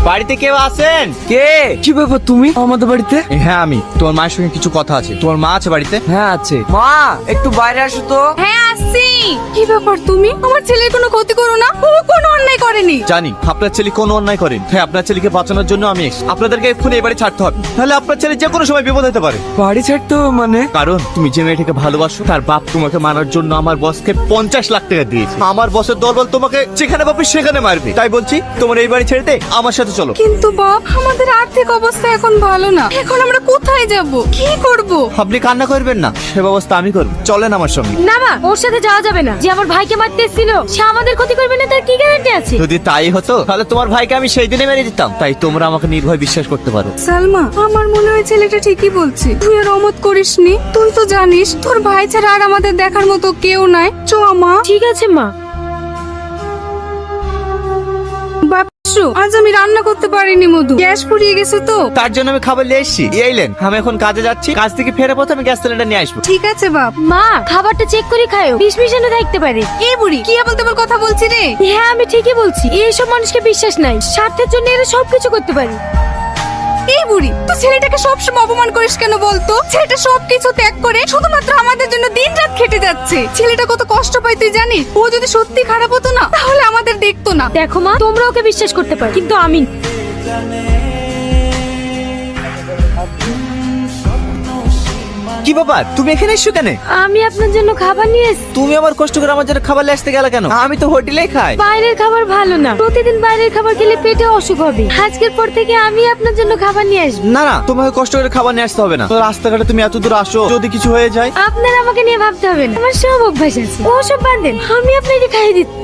বাড়িতে কেউ আছেন? কে? কি ব্যাপার তুমি আমাদের বাড়িতে? হ্যাঁ আমি। তোমার মায়ের সঙ্গে কিছু কথা আছে। তোমার মা আছে বাড়িতে? হ্যাঁ আছে। মা একটু বাইরে আসো তো। হ্যাঁ আসছি। কি ব্যাপার তুমি আমার ছেলের কোনো ক্ষতি করো না, ও কোনো অন্যায় করেনি। জানি আপনার ছেলে কোনো অন্যায় করেন। হ্যাঁ আপনার ছেলেকে বাঁচানোর জন্য আমি এসেছি। আপনাদেরকে এক্ষুনি এই বাড়ি ছাড়তে হবে, তাহলে আপনার ছেলে যে কোনো সময় বিপদ হতে পারে। বাড়ি ছাড়তে হবে মানে? কারণ তুমি যে মেয়েটাকে ভালোবাসো তার বাপ তোমাকে মারার জন্য আমার বসকে 50 লাখ টাকা দিয়েছে। আমার বসের দলবল তোমাকে যেখানে পাবে সেখানে মারবে। তাই বলছি তোমার এই বাড়ি ছেড়ে দে, আমার সাথে চলো। কিন্তু বাপ আমাদের আর্থিক অবস্থা এখন ভালো না, এখন আমরা কোথায় যাব, কি করব? আপনি কান্না করবেন না, সে ব্যবস্থা আমি করব। চলেন আমার সঙ্গে। না মা, ওর সাথে যাওয়া যাবে না। যে আমার ভাইকে মারতে এসেছিল সে আমাদের ক্ষতি করবে না, তার কি গ্যারান্টি আছে? যদি তাই হতো তাহলে তোমার ভাইকে আমি সেই দিনে মেরে দিতাম। তাই তোমরা আমাকে নির্ভয় বিশ্বাস করতে পারো। সালমা আমার মনে হয় ছেলেটা ঠিকই বলছে, তুই আর অমত করিসনি। তুই তো জানিস তোর ভাই ছাড়া আর আমাদের দেখার মতো কেউ নাই। চ মা। ঠিক আছে মা। বাপসু আজ আমি রান্না করতে পারিনি, মধু গ্যাস ফুরিয়ে গেছে তো। তার জন্য আমি খাবার নিয়ে এসেছি। এইলেন, আমি এখন কাজে যাচ্ছি, কাজ থেকে ফেরার পথে আমি গ্যাস সিলিন্ডার নিয়ে আসবো। ঠিক আছে বাপ। মা খাবারটা চেক করে খায়ো, বিষ মিশানো থাকতে পারে। এই বুড়ি কি বলতে বল কথা বলছি রে। হ্যাঁ আমি ঠিকই বলছি, এইসব মানুষকে বিশ্বাস নাই, স্বার্থের জন্য এরা সবকিছু করতে পারে। এই বুড়ি তুই ছেলেটাকে সবসময় অপমান করিস কেন বলতো? ছেলেটা সবকিছু ত্যাগ করে শুধুমাত্র আমাদের জন্য দিনরাত খেটে যাচ্ছে। ছেলেটা কত কষ্ট পায় তুই জানিস? ও যদি সত্যি খারাপ হতো না তাহলে আমাদের দেখতো না। দেখো মা, তোমরা ওকে বিশ্বাস করতে পারো কিন্তু আমি। কি ব্যাপার, তুমি এখানে এসছো কেন? আমি আপনার জন্য খাবার নিয়ে এসেছি। তুমি আমার কষ্ট করে আমার জন্য খাবার নিয়ে আসতে গেলে কেন? আমি তো হোটেলেই খাই। বাইরের খাবার ভালো না, প্রতিদিন বাইরের খাবার খেলে পেটে অসুখ হবে। আজকের পর থেকে আমি আপনার জন্য খাবার নিয়ে আসবো। না না, তোমাকে কষ্ট করে খাবার নিয়ে আসতে হবে না। তো রাস্তাঘাটে তুমি এত দূর আসো, যদি কিছু হয়ে যায়। আপনার আমাকে নিয়ে ভাবতে হবে না, আমার সব অভ্যাস আছে। ওসব বাদ দেন, আমি আপনাকে খাইয়ে দিচ্ছি।